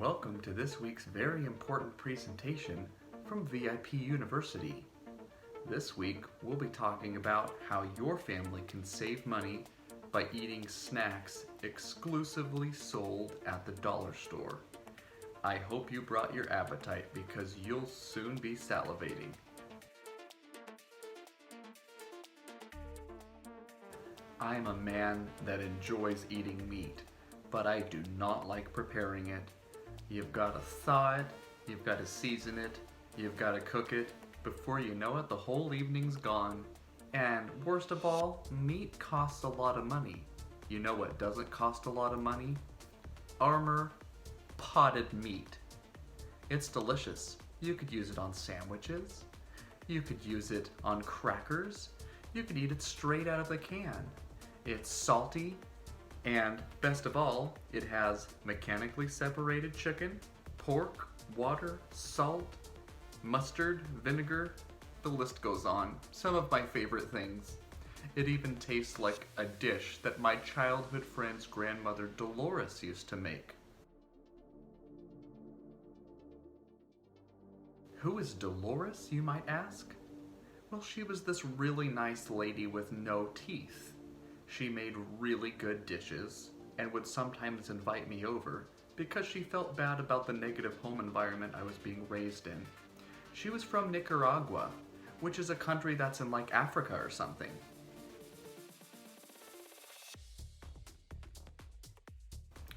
Welcome to this week's very important presentation from VIP University. This week we'll be talking about how your family can save money by eating snacks exclusively sold at the dollar store. I hope you brought your appetite because you'll soon be salivating. I'm a man that enjoys eating meat, but I do not like preparing it. You've got to thaw it, you've got to season it, you've got to cook it. Before you know it, the whole evening's gone. And worst of all, meat costs a lot of money. You know what doesn't cost a lot of money? Armor potted meat. It's delicious. You could use it on sandwiches. You could use it on crackers. You could eat it straight out of the can. It's salty, and best of all, it has mechanically separated chicken, pork, water, salt, mustard, vinegar, the list goes on. Some of my favorite things. It even tastes like a dish that my childhood friend's grandmother Dolores used to make. Who is Dolores, you might ask? Well, she was this really nice lady with no teeth. She made really good dishes and would sometimes invite me over because she felt bad about the negative home environment I was being raised in. She was from Nicaragua, which is a country that's in like Africa or something.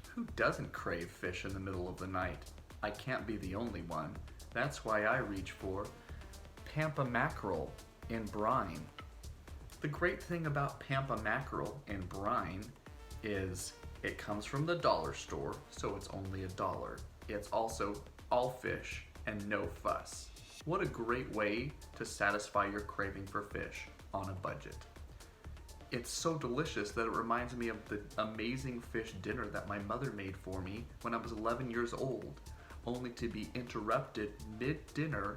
Who doesn't crave fish in the middle of the night? I can't be the only one. That's why I reach for Pampa mackerel in brine. The great thing about Pampa mackerel in brine is it comes from the dollar store, so it's only $1. It's also all fish and no fuss. What a great way to satisfy your craving for fish on a budget. It's so delicious that it reminds me of the amazing fish dinner that my mother made for me when I was 11 years old, only to be interrupted mid-dinner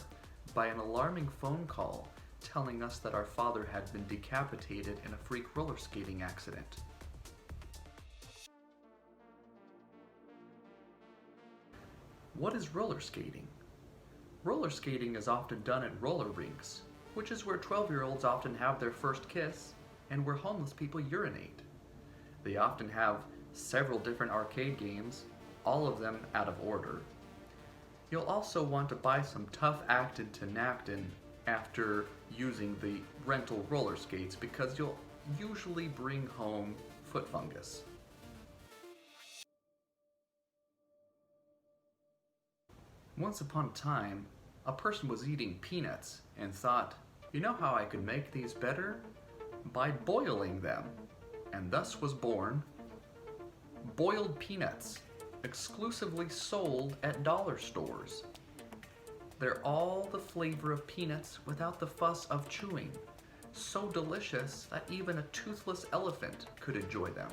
by an alarming phone call telling us that our father had been decapitated in a freak roller skating accident. What is roller skating? Roller skating is often done at roller rinks, which is where 12-year-olds often have their first kiss and where homeless people urinate. They often have several different arcade games, all of them out of order. You'll also want to buy some tough actin tenactin after using the rental roller skates because you'll usually bring home foot fungus. Once upon a time, a person was eating peanuts and thought, you know how I could make these better? By boiling them. And thus was born boiled peanuts, exclusively sold at dollar stores. They're all the flavor of peanuts without the fuss of chewing. So delicious that even a toothless elephant could enjoy them.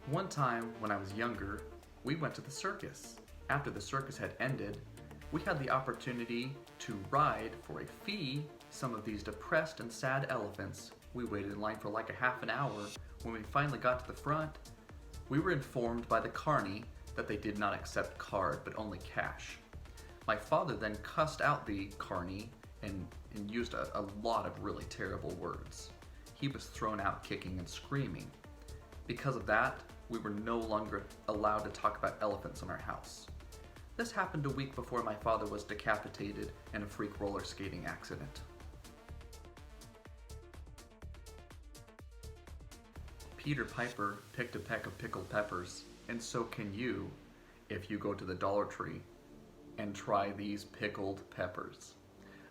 One time when I was younger, we went to the circus. After the circus had ended, we had the opportunity to ride for a fee some of these depressed and sad elephants. We waited in line for like a half an hour. When we finally got to the front, we were informed by the carny that they did not accept card, but only cash. My father then cussed out the carny and used a lot of really terrible words. He was thrown out kicking and screaming. Because of that, we were no longer allowed to talk about elephants in our house. This happened a week before my father was decapitated in a freak roller skating accident. Peter Piper picked a peck of pickled peppers, and so can you if you go to the Dollar Tree and try these pickled peppers.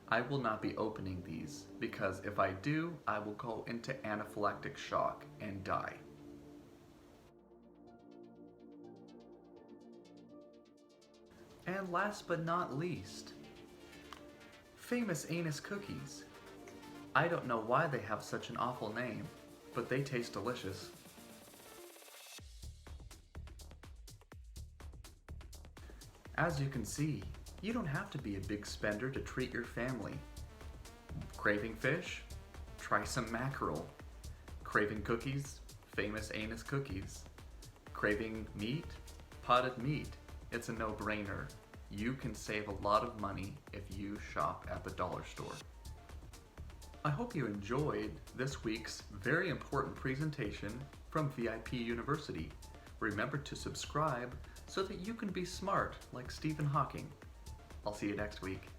I will not be opening these because if I do, I will go into anaphylactic shock and die. And last but not least, famous anus cookies. I don't know why they have such an awful name, but they taste delicious. As you can see, you don't have to be a big spender to treat your family. Craving fish? Try some mackerel. Craving cookies? famous anus cookies. Craving meat? Potted meat. It's a no-brainer. You can save a lot of money if you shop at the dollar store. I hope you enjoyed this week's very important presentation from VIP University. Remember to subscribe so that you can be smart like Stephen Hawking. I'll see you next week.